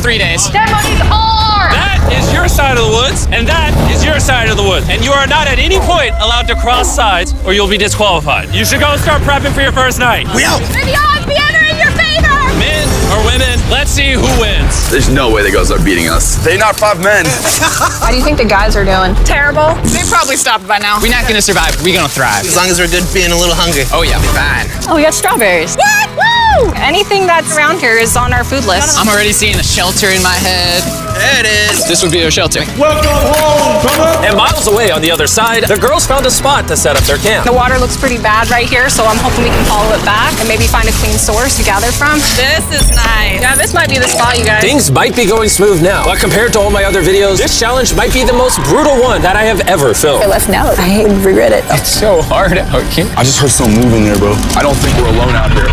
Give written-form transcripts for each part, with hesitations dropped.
3 days. Dead money's are! That is your side of the woods, and that is your side of the woods. And you are not at any point allowed to cross sides, or you'll be disqualified. You should go and start prepping for your first night. We out! May the odds be ever in your favor! Men or women, let's see who wins. There's no way the girls are beating us. They're not 5 men. How do you think the guys are doing? Terrible. They probably stopped by now. We're not gonna survive. We're gonna thrive. As long as we're good being a little hungry. Oh yeah, fine. Oh, we got strawberries. What? Woo! Anything that's around here is on our food list. I'm already seeing a shelter in my head. There it is. This would be a shelter. Welcome home, brother. And miles away on the other side, the girls found a spot to set up their camp. The water looks pretty bad right here, so I'm hoping we can follow it back and maybe find a clean source to gather from. This is nice. Yeah, this might be the spot, you guys. Things might be going smooth now, but compared to all my other videos, this challenge might be the most brutal one that I have ever filmed. I left now. I regret it. It's so hard out here. I just heard someone moving there, bro. I don't think we're alone out here.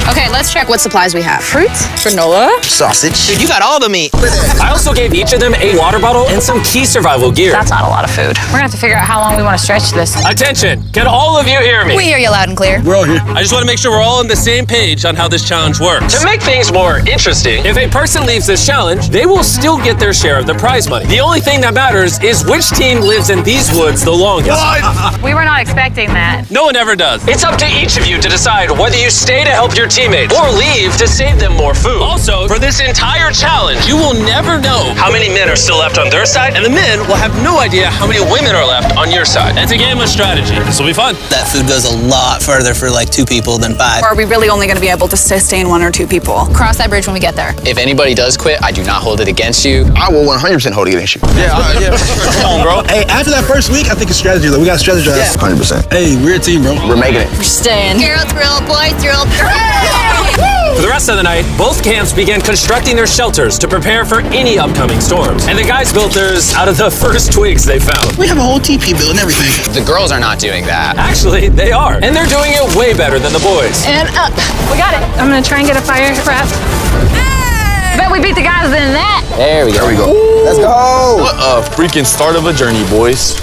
Okay, let's check what supplies we have. Fruits, granola. Sausage. Dude, you got all the meat. I also gave each of them a water bottle and some key survival gear. That's not a lot of food. We're gonna have to figure out how long we want to stretch this. Attention, can all of you hear me? We hear you loud and clear. We're all here. I just want to make sure we're all on the same page on how this challenge works. To make things more interesting, if a person leaves this challenge, they will still get their share of the prize money. The only thing that matters is which team lives in these woods the longest. We were not expecting that. No one ever does. It's up to each of you to decide whether you stay to help your teammates or leave to save them more food. Also, for this entire challenge, you will never know how many men are still left on their side, and the men will have no idea how many women are left on your side. It's a game of strategy. This will be fun. That food goes a lot further for like 2 people than 5. Or are we really only going to be able to sustain 1 or 2 people? Cross that bridge when we get there. If anybody does quit, I do not hold it against you. I will 100% hold it against you. Yeah. Come on, bro. Hey, after that first week, I think it's strategy, though. We got to strategize. Yeah. 100%. Hey, we're a team, bro. We're making it. We're staying. Girls rule, boys rule. For the rest of the night, both camps began constructing their shelters to prepare for any upcoming storms. And the guys built theirs out of the first twigs they found. We have a whole TP build and everything. The girls are not doing that. Actually, they are. And they're doing it way better than the boys. And up. We got it. I'm gonna try and get a fire prep. Bet we beat the guys in that. There we go. There we go. Let's go. What a freaking start of a journey, boys.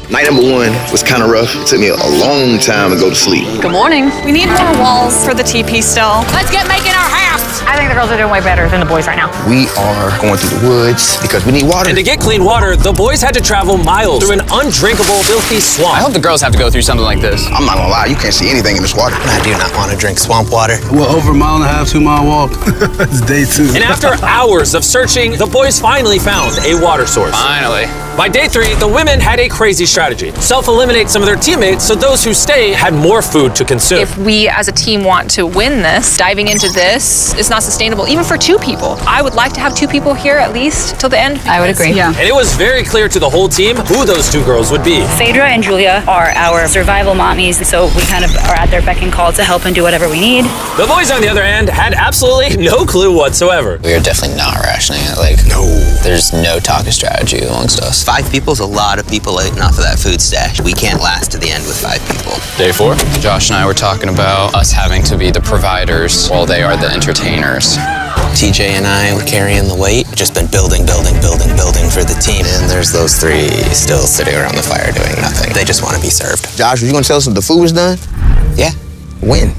Night number 1 was kind of rough. It took me a long time to go to sleep. Good morning. We need more walls for the TP still. Let's get making our house. I think the girls are doing way better than the boys right now. We are going through the woods because we need water. And to get clean water, the boys had to travel miles through an undrinkable, filthy swamp. I hope the girls have to go through something like this. I'm not gonna lie, you can't see anything in this water. I do not want to drink swamp water. Well, over a 1.5 2-mile walk. It's day 2. And after hours of searching, the boys finally found a water source. Finally. By day 3, the women had a crazy strategy. Self-eliminate some of their teammates so those who stay had more food to consume. If we as a team want to win this, diving into this is not sustainable, even for 2 people. I would like to have 2 people here at least till the end. I would agree. Yeah. And it was very clear to the whole team who those 2 girls would be. Phaedra and Julia are our survival mommies, so we kind of are at their beck and call to help and do whatever we need. The boys, on the other hand, had absolutely no clue whatsoever. We are definitely not rationing it. Like, no. There's no talk of strategy amongst us. 5 people's a lot of people eating off of that food stash. We can't last to the end with 5 people. Day 4, Josh and I were talking about us having to be the providers while they are the entertainers. TJ and I were carrying the weight. Just been building for the team. And there's those 3 still sitting around the fire doing nothing. They just want to be served. Josh, are you gonna tell us if the food was done? Yeah. When?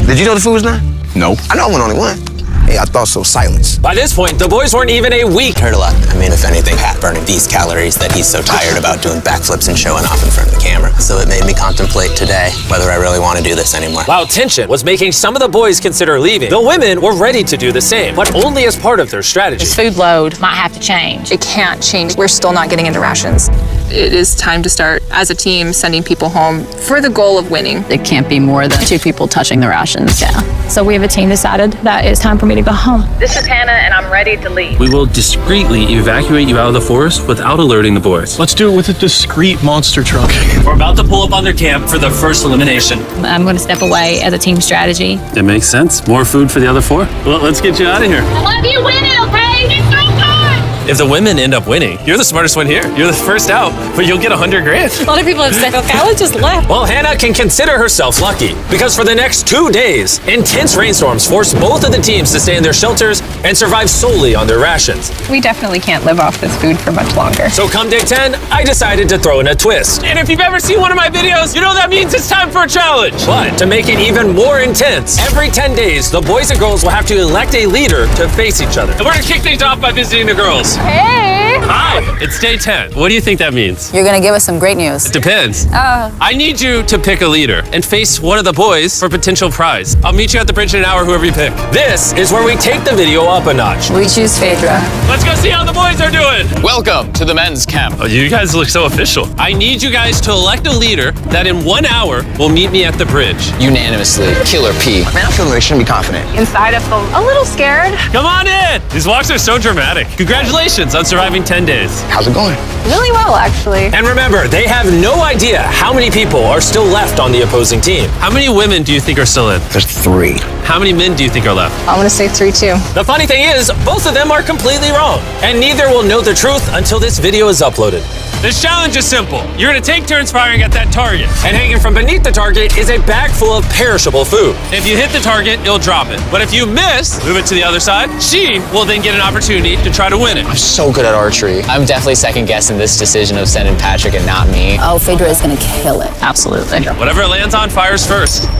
Did you know the food was done? No. I know I went only 1. Hey, I thought so. Silence. By this point, the boys weren't even a week. Heard a lot. I mean, if anything, Pat burning these calories that he's so tired about doing backflips and showing off in front of the camera. So it made me contemplate today whether I really want to do this anymore. While tension was making some of the boys consider leaving, the women were ready to do the same, but only as part of their strategy. This food load might have to change. It can't change. We're still not getting into rations. It is time to start, as a team, sending people home for the goal of winning. It can't be more than 2 people touching the rations. Yeah. So we have a team decided that it's time for me to go home. This is Hannah, and I'm ready to leave. We will discreetly evacuate you out of the forest without alerting the boys. Let's do it with a discreet monster truck. We're about to pull up on their camp for their first elimination. I'm going to step away as a team strategy. It makes sense. More food for the other 4. Well, let's get you out of here. I love you winning, okay? It's so good! If the women end up winning, you're the smartest one here. You're the first out, but you'll get 100 grand. A lot of people have said, okay, let's just left. Well, Hannah can consider herself lucky because for the next 2 days, intense rainstorms forced both of the teams to stay in their shelters and survive solely on their rations. We definitely can't live off this food for much longer. So come day 10, I decided to throw in a twist. And if you've ever seen one of my videos, you know that means it's time for a challenge. But to make it even more intense, every 10 days, the boys and girls will have to elect a leader to face each other. And we're gonna kick things off by visiting the girls. Hey! Hi, it's day 10. What do you think that means? You're gonna give us some great news. It depends. I need you to pick a leader and face one of the boys for a potential prize. I'll meet you at the bridge in an hour, whoever you pick. This is where we take the video up a notch. We choose Phaedra. Let's go see how the boys are doing. Welcome to the men's camp. Oh, you guys look so official. I need you guys to elect a leader that in 1 hour will meet me at the bridge. Unanimously, Killer P. Man, I feel like I shouldn't be confident. Inside I feel a little scared. Come on in. These walks are so dramatic. Congratulations on surviving 10 days. How's it going? Really well, actually. And remember, they have no idea how many people are still left on the opposing team. How many women do you think are still in? There's 3. How many men do you think are left? I'm gonna say 3, 2. The funny thing is, both of them are completely wrong, and neither will know the truth until this video is uploaded. This challenge is simple. You're gonna take turns firing at that target, and hanging from beneath the target is a bag full of perishable food. If you hit the target, you'll drop it. But if you miss, move it to the other side. She will then get an opportunity to try to win it. I'm so good at archery. I'm definitely second guessing this decision of sending Patrick and not me. Oh, Phaedra is gonna kill it. Absolutely. Whatever it lands on, fires first. Not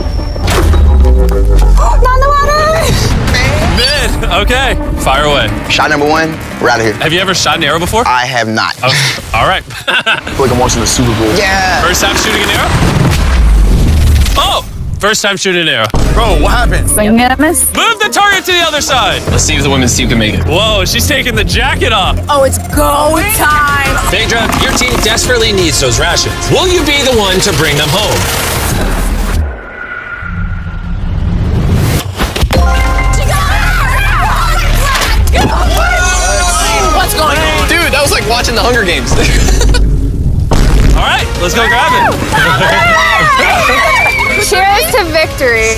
in the water! Mid. Okay, fire away. Shot number 1, we're out of here. Have you ever shot an arrow before? I have not. Oh, all right. I feel like I'm watching the Super Bowl. Yeah. First time shooting an arrow? Oh! First time shooting an arrow. Bro, what happened? So you gonna miss? Move the target to the other side. Let's see if the women's team can make it. Whoa, she's taking the jacket off. Oh, it's go time! Phaedra, your team desperately needs those rations. Will you be the one to bring them home? What's going on? Dude, that was like watching the Hunger Games. All right, let's go grab it. Cheers to victory.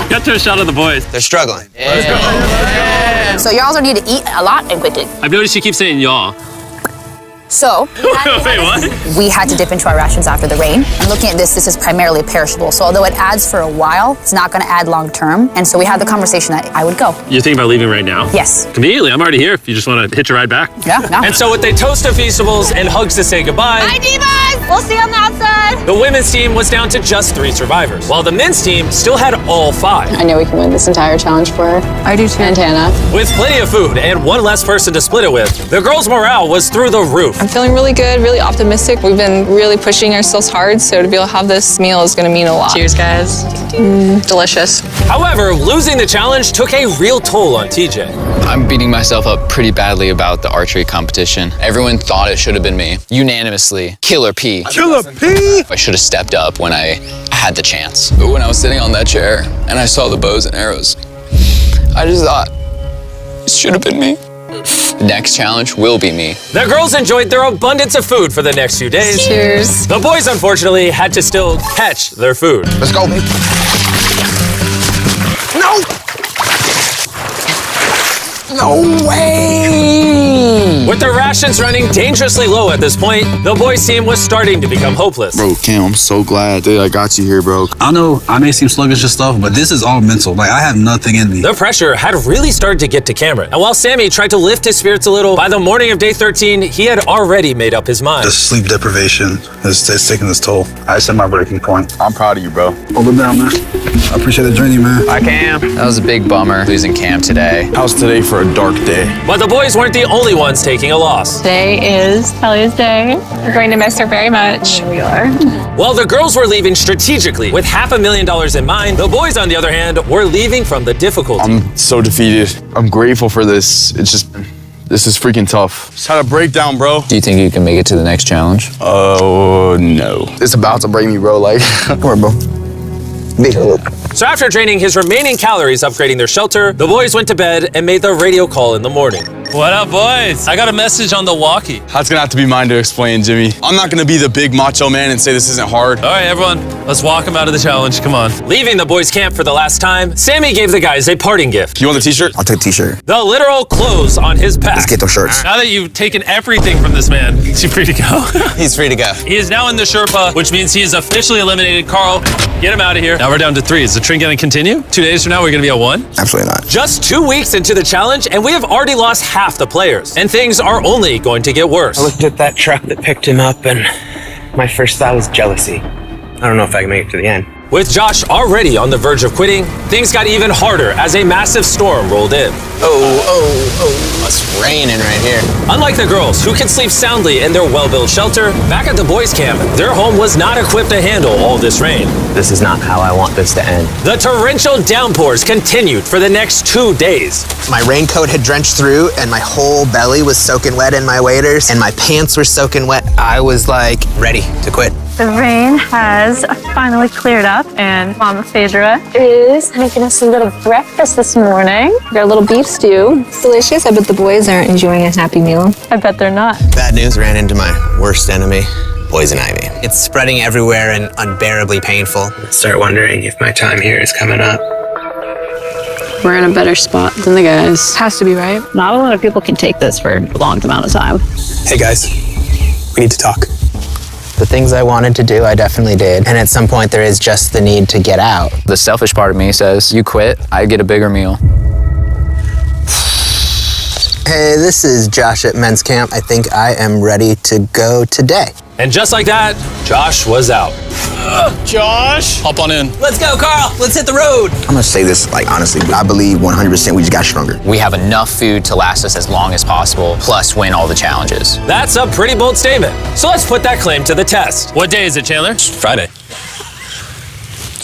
Got to a shot of the boys. They're struggling. So y'all are need to eat a lot and quickly. I've noticed you keep saying y'all. So, Wait, what? we had to dip into our rations after the rain. And looking at this is primarily perishable. So although it adds for a while, it's not gonna add long term. And so we had the conversation that I would go. You're thinking about leaving right now? Yes. Conveniently, I'm already here if you just want to hitch a ride back. Yeah, no. And so with a toast of Feastables and hugs to say goodbye, Hi, Divas! We'll see you on the outside. the women's team was down to just 3 survivors, while the men's team still had all 5. I know we can win this entire challenge for her. I do too. And Hannah. With plenty of food and 1 less person to split it with, the girls' morale was through the roof. I'm feeling really good, really optimistic. We've been really pushing ourselves hard, so to be able to have this meal is gonna mean a lot. Cheers, guys. Delicious. However, losing the challenge took a real toll on TJ. I'm beating myself up pretty badly about the archery competition. Everyone thought it should have been me. Unanimously, Killer P. Killer P! I should have stepped up when I had the chance. But when I was sitting on that chair and I saw the bows and arrows, I just thought, it should have been me. The next challenge will be me. The girls enjoyed their abundance of food for the next few days. Cheers. The boys, unfortunately, had to still catch their food. Let's go, baby. No! No way! With their rations running dangerously low at this point, the boys' team was starting to become hopeless. Bro, Cam, I'm so glad that I got you here, bro. I know I may seem sluggish and stuff, but this is all mental. Like, I have nothing in me. The pressure had really started to get to Cameron. And while Sammy tried to lift his spirits a little, by the morning of day 13, he had already made up his mind. The sleep deprivation is taking its toll. I set my breaking point. I'm proud of you, bro. Hold it down, man. I appreciate the journey, man. Hi, Cam. That was a big bummer, losing Cam today. How's today for a dark day? But the boys weren't the only ones taking a loss. Today is Kelly's day. We're going to miss her very much. We are. While the girls were leaving strategically with $500,000 in mind, the boys, on the other hand, were leaving from the difficulty. I'm so defeated. I'm grateful for this. This is freaking tough. Just had a breakdown, bro. Do you think you can make it to the next challenge? Oh, no. It's about to break me, bro. Like, come on, bro. Big hug. So after draining his remaining calories upgrading their shelter, the boys went to bed and made the radio call in the morning. What up, boys? I got a message on the walkie. That's gonna have to be mine to explain, Jimmy. I'm not gonna be the big macho man and say this isn't hard. All right, everyone, let's walk them out of the challenge. Come on. Leaving the boys' camp for the last time, Sammy gave the guys a parting gift. You want the t-shirt? I'll take the t-shirt. The literal clothes on his back. Let's get those shirts. Now that you've taken everything from this man, is he free to go? He's free to go. He is now in the Sherpa, which means he is officially eliminated. Carl, get him out of here. Now we're down to 3. Is the trend gonna continue? 2 days from now, we're gonna be at 1? Absolutely not. Just 2 weeks into the challenge, and we have already lost half the players. And things are only going to get worse. I looked at that truck that picked him up, and my first thought was jealousy. I don't know if I can make it to the end. With Josh already on the verge of quitting, things got even harder as a massive storm rolled in. It's raining right here. Unlike the girls, who can sleep soundly in their well-built shelter, back at the boys' camp, their home was not equipped to handle all this rain. This is not how I want this to end. The torrential downpours continued for the next 2 days. My raincoat had drenched through, and my whole belly was soaking wet in my waders, and my pants were soaking wet. I was like ready to quit. The rain has finally cleared up, and Mama Phaedra is making us a little breakfast this morning. Got a little beef stew. It's delicious. I bet the boys aren't enjoying a Happy Meal. I bet they're not. Bad news ran into my worst enemy, poison ivy. It's spreading everywhere and unbearably painful. I start wondering if my time here is coming up. We're in a better spot than the guys. Has to be, right? Not a lot of people can take this for a long amount of time. Hey guys, we need to talk. The things I wanted to do, I definitely did. And at some point, there is just the need to get out. The selfish part of me says, you quit, I get a bigger meal. Hey, this is Josh at men's camp. I think I am ready to go today. And just like that, Josh was out. Josh! Hop on in. Let's go, Carl. Let's hit the road. I'm gonna say this, like, honestly, I believe 100% we just got stronger. We have enough food to last us as long as possible, plus win all the challenges. That's a pretty bold statement. So let's put that claim to the test. What day is it, Chandler? Friday.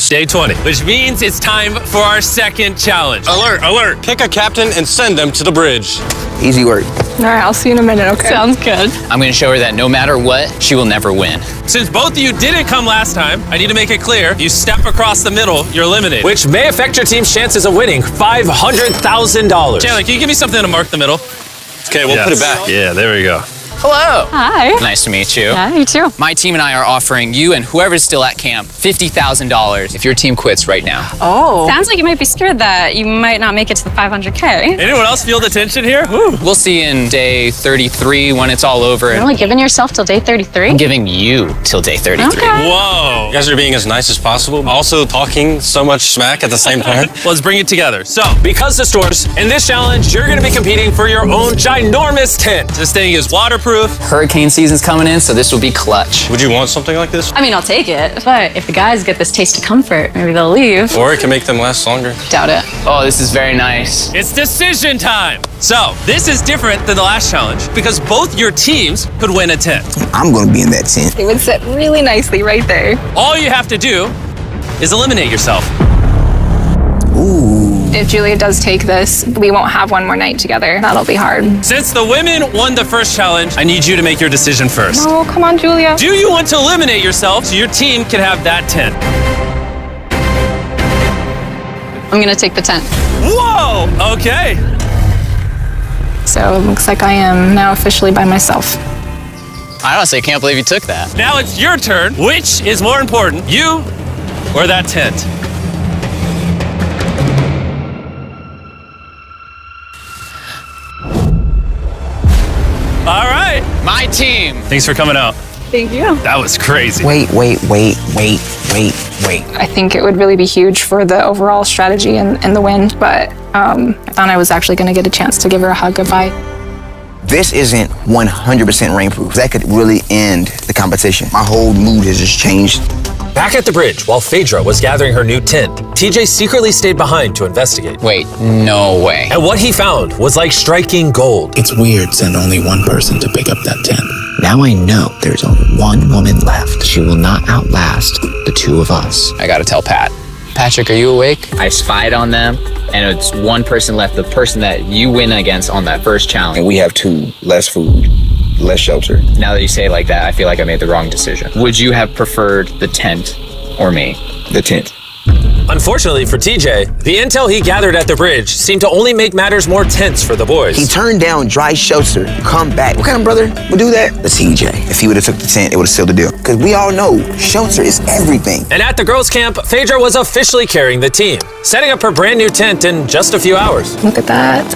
Day 20, which means it's time for our second challenge. Alert, alert. Pick a captain and send them to the bridge. Easy work. All right, I'll see you in a minute, okay? Sounds good. I'm gonna show her that no matter what, she will never win. Since both of you didn't come last time, I need to make it clear, you step across the middle, you're eliminated. Which may affect your team's chances of winning $500,000. Chandler, can you give me something to mark the middle? Okay, we'll put it back. Yeah, there we go. Hello. Hi. Nice to meet you. Yeah, you too. My team and I are offering you and whoever's still at camp $50,000 if your team quits right now. Oh. Sounds like you might be scared that you might not make it to the 500K. Anyone else feel the tension here? Woo. We'll see in day 33 when it's all over. You're only giving yourself till day 33? I'm giving you till day 33. Okay. Whoa. You guys are being as nice as possible, also talking so much smack at the same time. Let's bring it together. So, because the stores, in this challenge, you're gonna be competing for your own ginormous tent. This thing is waterproof. Hurricane season's coming in, so this will be clutch. Would you want something like this? I mean, I'll take it. But if the guys get this taste of comfort, maybe they'll leave. Or it can make them last longer. Doubt it. Oh, this is very nice. It's decision time. So, this is different than the last challenge because both your teams could win a tent. I'm gonna be in that tent. It would sit really nicely right there. All you have to do is eliminate yourself. If Julia does take this, we won't have one more night together. That'll be hard. Since the women won the first challenge, I need you to make your decision first. Oh, come on, Julia. Do you want to eliminate yourself so your team can have that tent? I'm gonna take the tent. Whoa! Okay. So it looks like I am now officially by myself. I honestly can't believe you took that. Now it's your turn. Which is more important, you or that tent? All right. My team. Thanks for coming out. Thank you. That was crazy. Wait. I think it would really be huge for the overall strategy and the win, but I thought I was actually going to get a chance to give her a hug goodbye. This isn't 100% rainproof. That could really end the competition. My whole mood has just changed. Back at the bridge, while Phaedra was gathering her new tent, TJ secretly stayed behind to investigate. Wait, no way. And what he found was like striking gold. It's weird send only one person to pick up that tent. Now I know there's only one woman left. She will not outlast the two of us. I gotta tell Pat. Patrick, are you awake? I spied on them, and it's one person left, the person that you win against on that first challenge. And we have 2 less food, less shelter. Now that you say it like that, I feel like I made the wrong decision. Would you have preferred the tent or me? The tent. Unfortunately for TJ, the intel he gathered at the bridge seemed to only make matters more tense for the boys. He turned down dry shelter, come back. What kind of brother would do that? The TJ. If he would have took the tent, it would have sealed the deal. Because we all know shelter is everything. And at the girls' camp, Phaedra was officially carrying the team, setting up her brand new tent in just a few hours. Look at that.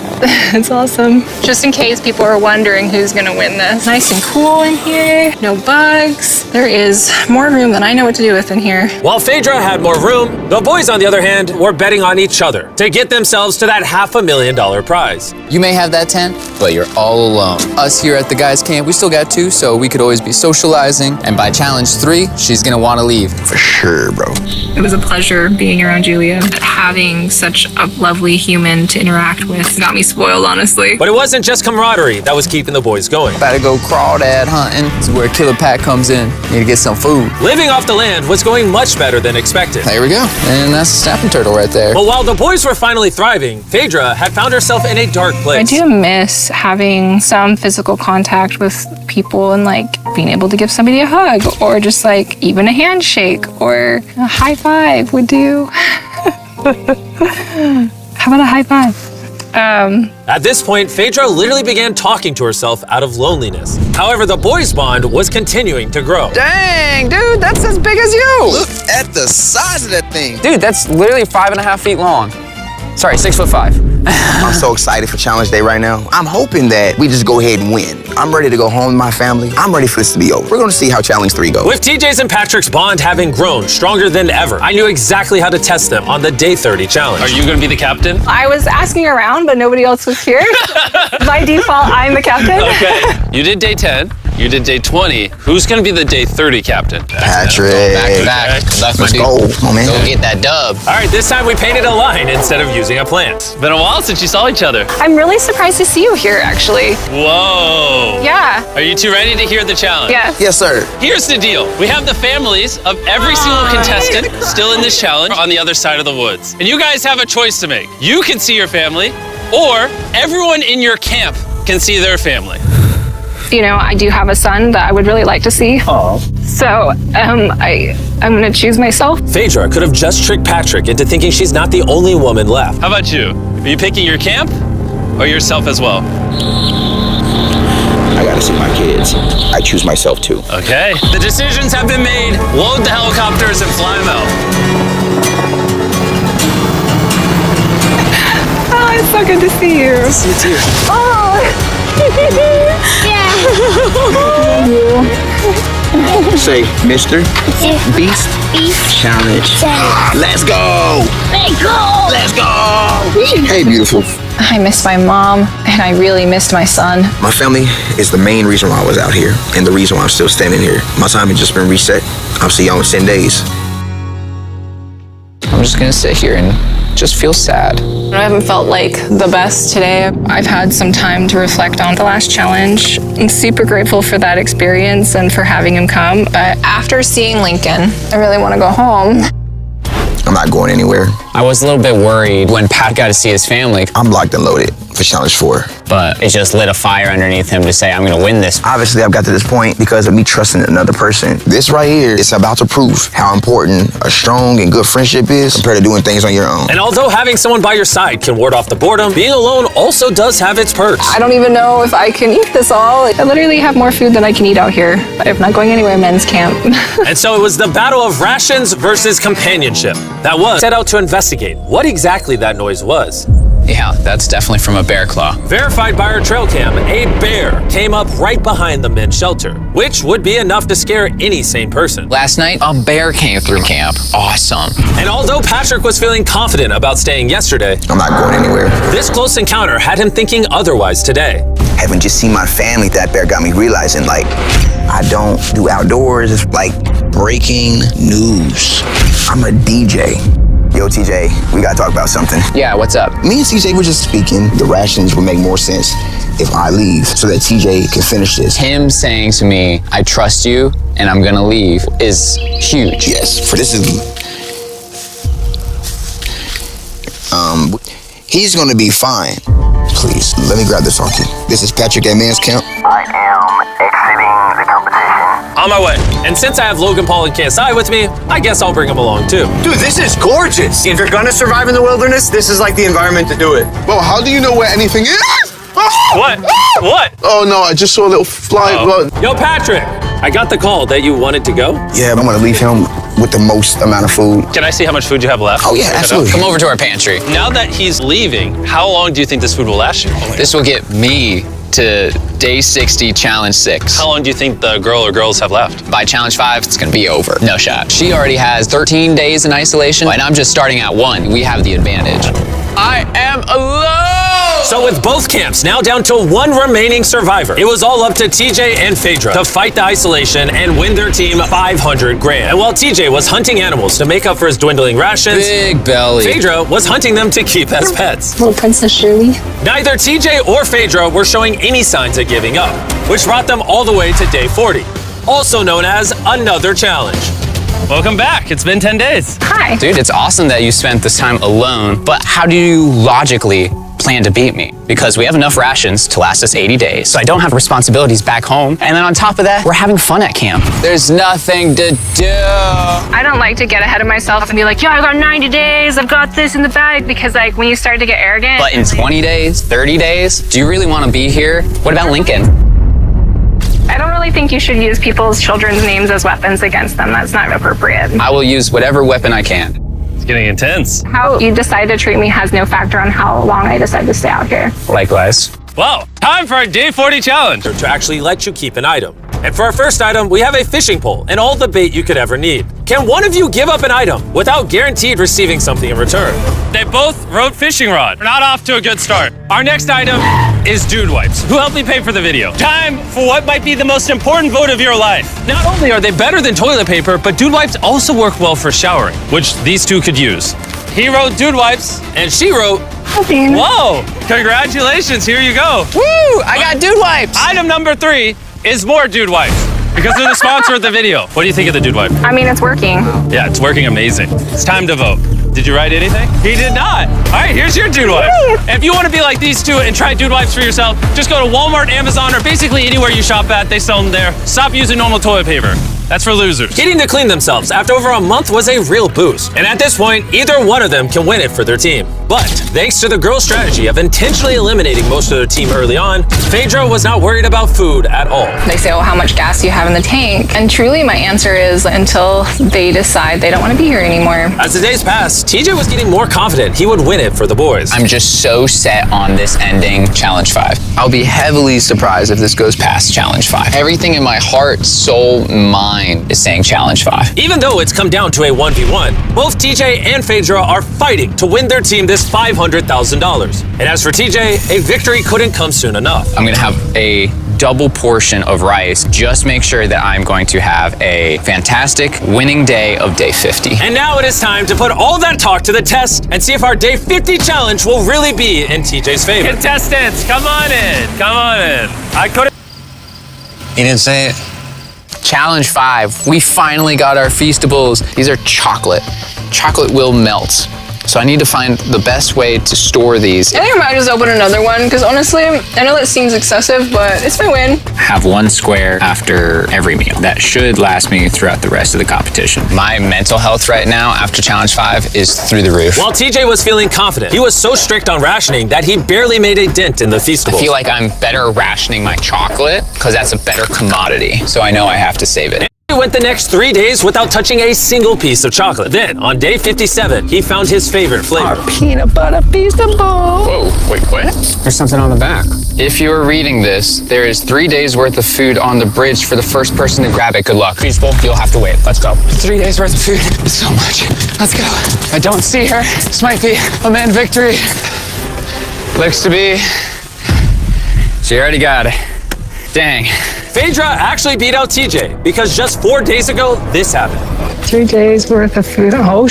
It's awesome. Just in case people are wondering who's gonna win this. Nice and cool in here, no bugs. There is more room than I know what to do with in here. While Phaedra had more room, the boys, on the other hand, were betting on each other to get themselves to that $500,000 prize. You may have that tent, but you're all alone. Us here at the guys' camp, we still got 2, so we could always be socializing. And by challenge 3, she's gonna wanna leave. For sure, bro. It was a pleasure being around Julia. Having such a lovely human to interact with got me spoiled, honestly. But it wasn't just camaraderie that was keeping the boys going. About to go crawdad hunting. This is where Killer Pat comes in. Need to get some food. Living off the land was going much better than expected. There we go. And that's a snapping turtle right there. But while the boys were finally thriving, Phaedra had found herself in a dark place. I do miss having some physical contact with people and like being able to give somebody a hug or just like even a handshake or a high five would do. How about a high five? At this point, Phaedra literally began talking to herself out of loneliness. However, the boys' bond was continuing to grow. Dang, dude, that's as big as you. Look at the size of that thing. Dude, that's literally 5.5 feet long. Sorry, 6'5". I'm so excited for Challenge Day right now. I'm hoping that we just go ahead and win. I'm ready to go home to my family. I'm ready for this to be over. We're gonna see how Challenge 3 goes. With TJ's and Patrick's bond having grown stronger than ever, I knew exactly how to test them on the Day 30 challenge. Are you gonna be the captain? I was asking around, but nobody else was here. By default, I'm the captain. Okay, you did Day 10. You did Day 20. Who's gonna be the Day 30 captain? Patrick. Back to back. That's my Let's dude. go. Come on, man. Go get that dub. All right, this time we painted a line instead of using a plant. Been a while since you saw each other. I'm really surprised to see you here, actually. Whoa. Yeah. Are you two ready to hear the challenge? Yes. Yes, sir. Here's the deal. We have the families of every single contestant still in this challenge on the other side of the woods. And you guys have a choice to make. You can see your family, or everyone in your camp can see their family. You know, I do have a son that I would really like to see. Oh. So, I'm gonna choose myself. Phaedra could have just tricked Patrick into thinking she's not the only woman left. How about you? Are you picking your camp or yourself as well? I gotta see my kids. I choose myself too. Okay. The decisions have been made. Load the helicopters and fly them out. Oh, it's so good to see you. See you too. Oh. Say, Mr. Beast Challenge. Let's go. Let's go. Hey, beautiful. I miss my mom and I really missed my son. My family is the main reason why I was out here and the reason why I'm still standing here. My time has just been reset. I'll see y'all in 10 days. I'm just gonna sit here and just feel sad. I haven't felt like the best today. I've had some time to reflect on the last challenge. I'm super grateful for that experience and for having him come. But after seeing Lincoln, I really want to go home. I'm not going anywhere. I was a little bit worried when Pat got to see his family, I'm locked and loaded for Challenge 4. but it just lit a fire underneath him to say, I'm gonna win this. Obviously, I've got to this point because of me trusting another person. This right here is about to prove how important a strong and good friendship is compared to doing things on your own. And although having someone by your side can ward off the boredom, being alone also does have its perks. I don't even know if I can eat this all. I literally have more food than I can eat out here. I'm not going anywhere, men's camp. And so it was the battle of rations versus companionship that was set out to investigate what exactly that noise was. Yeah, that's definitely from a bear claw. Verified by our trail cam, a bear came up right behind the men's shelter, which would be enough to scare any sane person. Last night, a bear came through camp. Awesome. And although Patrick was feeling confident about staying yesterday, I'm not going anywhere. this close encounter had him thinking otherwise today. Having just seen my family, that bear got me realizing, like, I don't do outdoors. It's like breaking news. I'm a DJ. Yo, TJ, we gotta talk about something. Yeah, what's up? Me and TJ were just speaking. The rations would make more sense if I leave so that TJ can finish this. Him saying to me, I trust you and I'm gonna leave is huge. Yes, for this is... he's gonna be fine. Please, let me grab this on key. This is Patrick at Man's Camp. I am exiting the competition. On my way. And since I have Logan Paul and KSI with me, I guess I'll bring him along too. Dude, this is gorgeous. If you're gonna survive in the wilderness, this is like the environment to do it. Well, how do you know where anything is? What? What? Oh no, I just saw a little fly. Yo, Patrick, I got the call that you wanted to go. Yeah, I'm gonna leave him with the most amount of food. Can I see how much food you have left? Oh yeah, absolutely. Come over to our pantry. Now that he's leaving, how long do you think this food will last you? This will get me to day 60, challenge 6. How long do you think the girl or girls have left? By challenge 5, it's gonna be over. No shot. She already has 13 days in isolation, and I'm just starting at 1. We have the advantage. I am alone! So with both camps now down to 1 remaining survivor, it was all up to TJ and Phaedra to fight the isolation and win their team 500 grand. And while TJ was hunting animals to make up for his dwindling rations, big belly, Phaedra was hunting them to keep as pets. Little Princess Shirley. Neither TJ or Phaedra were showing any signs of giving up, which brought them all the way to day 40, also known as another challenge. Welcome back. It's been 10 days. Hi. Dude, it's awesome that you spent this time alone, but how do you logically plan to beat me? Because we have enough rations to last us 80 days, so I don't have responsibilities back home. And then on top of that, we're having fun at camp. There's nothing to do. I don't like to get ahead of myself and be like, yeah, I got 90 days, I've got this in the bag, because like when you start to get arrogant. But in 20 days, 30 days, do you really want to be here? What about Lincoln? I don't really think you should use people's children's names as weapons against them. That's not appropriate. I will use whatever weapon I can. It's getting intense. How you decide to treat me has no factor on how long I decide to stay out here. Likewise. Well, time for our day 40 challenge to actually let you keep an item. And for our first item, we have a fishing pole and all the bait you could ever need. Can one of you give up an item without guaranteed receiving something in return? They both wrote fishing rod. We're not off to a good start. Our next item is Dude Wipes, who helped me pay for the video. Time for what might be the most important vote of your life. Not only are they better than toilet paper, but Dude Wipes also work well for showering, which these two could use. He wrote Dude Wipes, and she wrote, whoa, congratulations, here you go. Woo, I got Dude Wipes. Item number 3 is more Dude Wipes, because they're the sponsor of the video. What do you think of the Dude Wipe? I mean, it's working. Yeah, it's working amazing. It's time to vote. Did you write anything? He did not. All right, here's your Dude Wipe. If you want to be like these two and try Dude Wipes for yourself, just go to Walmart, Amazon, or basically anywhere you shop at. They sell them there. Stop using normal toilet paper. That's for losers. Getting to clean themselves after over a month was a real boost. And at this point, either one of them can win it for their team. But thanks to the girls' strategy of intentionally eliminating most of their team early on, Phaedra was not worried about food at all. They say, oh, how much gas do you have in the tank? And truly my answer is until they decide they don't want to be here anymore. As the days passed, TJ was getting more confident he would win it for the boys. I'm just so set on this ending challenge 5. I'll be heavily surprised if this goes past challenge 5. Everything in my heart, soul, mind is saying challenge 5. Even though it's come down to a 1v1, both TJ and Phaedra are fighting to win their team this $500,000. And as for TJ, a victory couldn't come soon enough. I'm gonna have a double portion of rice. Just make sure that I'm going to have a fantastic winning day of day 50. And now it is time to put all that talk to the test and see if our day 50 challenge will really be in TJ's favor. Contestants, come on in. Come on in. I couldn't. He didn't say it. Challenge 5, we finally got our Feastables. These are chocolate. Chocolate will melt. So I need to find the best way to store these. I think I might just open another one, because honestly, I know that seems excessive, but it's my win. Have 1 square after every meal. That should last me throughout the rest of the competition. My mental health right now after challenge 5 is through the roof. While TJ was feeling confident, he was so strict on rationing that he barely made a dent in the Feastables. I feel like I'm better rationing my chocolate because that's a better commodity. So I know I have to save it. He went the next 3 days without touching a single piece of chocolate. Then, on day 57, he found his favorite flavor. Our peanut butter Feastable. Whoa, wait, what? There's something on the back. If you are reading this, there is 3 days worth of food on the bridge for the first person to grab it. Good luck. Feastable, you'll have to wait. Let's go. 3 days worth of food. It's so much. Let's go. I don't see her. This might be a man victory. Looks to be. She already got it. Dang. Phaedra actually beat out TJ because just 4 days ago, this happened. 3 days worth of food. Oh,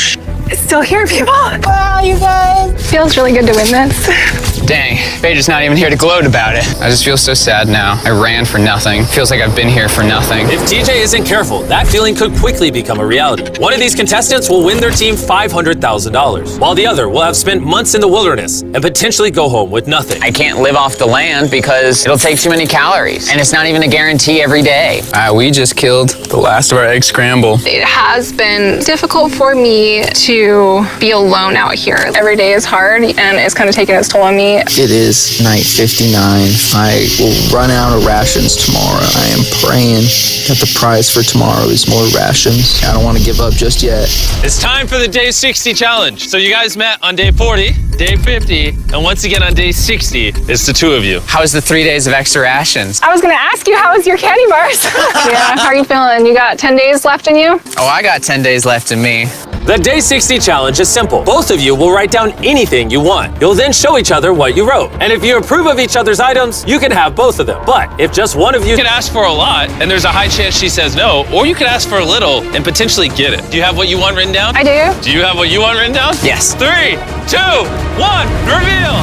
It's still here, people. Wow, you guys. Feels really good to win this. Dang, Phaedra's not even here to gloat about it. I just feel so sad now. I ran for nothing. Feels like I've been here for nothing. If TJ isn't careful, that feeling could quickly become a reality. One of these contestants will win their team $500,000, while the other will have spent months in the wilderness and potentially go home with nothing. I can't live off the land because it'll take too many calories, and it's not even a guarantee every day. We just killed the last of our egg scramble. It has been difficult for me to be alone out here. Every day is hard, and it's kind of taking its toll on me. It is night 59. I will run out of rations tomorrow. I am praying that the prize for tomorrow is more rations. I don't want to give up just yet. It's time for the day 60 challenge. So you guys met on day 40, day 50, and once again on day 60, it's the two of you. How's the 3 days of extra rations? I was gonna ask you, how was your candy bars? Yeah, how are you feeling? You got 10 days left in you? Oh, I got 10 days left in me. The day 60 challenge is simple. Both of you will write down anything you want. You'll then show each other what you wrote. And if you approve of each other's items, you can have both of them. But if just one of you can ask for a lot, and there's a high chance she says no, or you can ask for a little and potentially get it. Do you have what you want written down? I do. Do you have what you want written down? Yes. 3, 2, 1, reveal!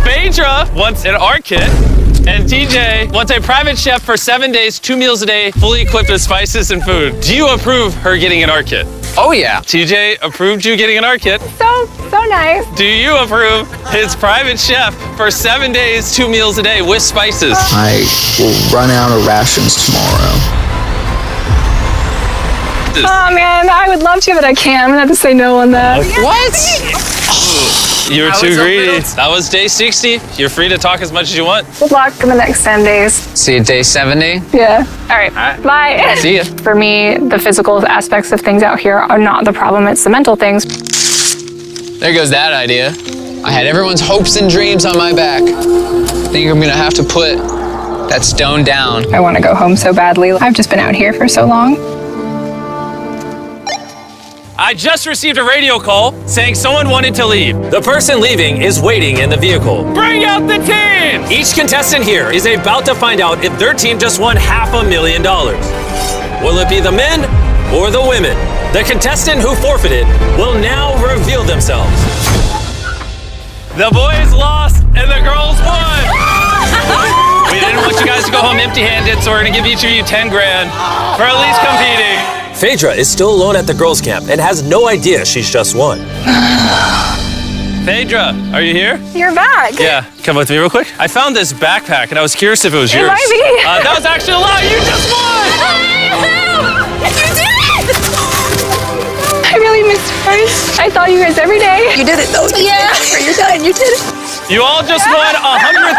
Phaedra wants an art kit. And TJ wants a private chef for 7 days, 2 meals a day, fully equipped with spices and food. Do you approve her getting an art kit? Oh, yeah. TJ approved you getting an art kit. So nice. Do you approve his private chef for 7 days, 2 meals a day with spices? I will run out of rations tomorrow. Oh man, I would love to, but I can't. I'm gonna have to say no on that. What? You were too greedy. That was day 60. You're free to talk as much as you want. Good luck in the next 10 days. See you day 70? Yeah. All right. Bye. See ya. For me, the physical aspects of things out here are not the problem. It's the mental things. There goes that idea. I had everyone's hopes and dreams on my back. I think I'm gonna have to put that stone down. I want to go home so badly. I've just been out here for so long. I just received a radio call saying someone wanted to leave. The person leaving is waiting in the vehicle. Bring out the team! Each contestant here is about to find out if their team just won $500,000. Will it be the men or the women? The contestant who forfeited will now reveal themselves. The boys lost and the girls won! We didn't want you guys to go home empty-handed, so we're gonna give each of you 10 grand for at least competing. Phaedra is still alone at the girls' camp and has no idea she's just won. Phaedra, are you here? You're back. Yeah, come with me real quick. I found this backpack and I was curious if it was yours. It might be. That was actually a lie. You just won! You did it! I really missed first. I saw you guys every day. You did it though. Yeah. You're done. You did it. You all just won $100,000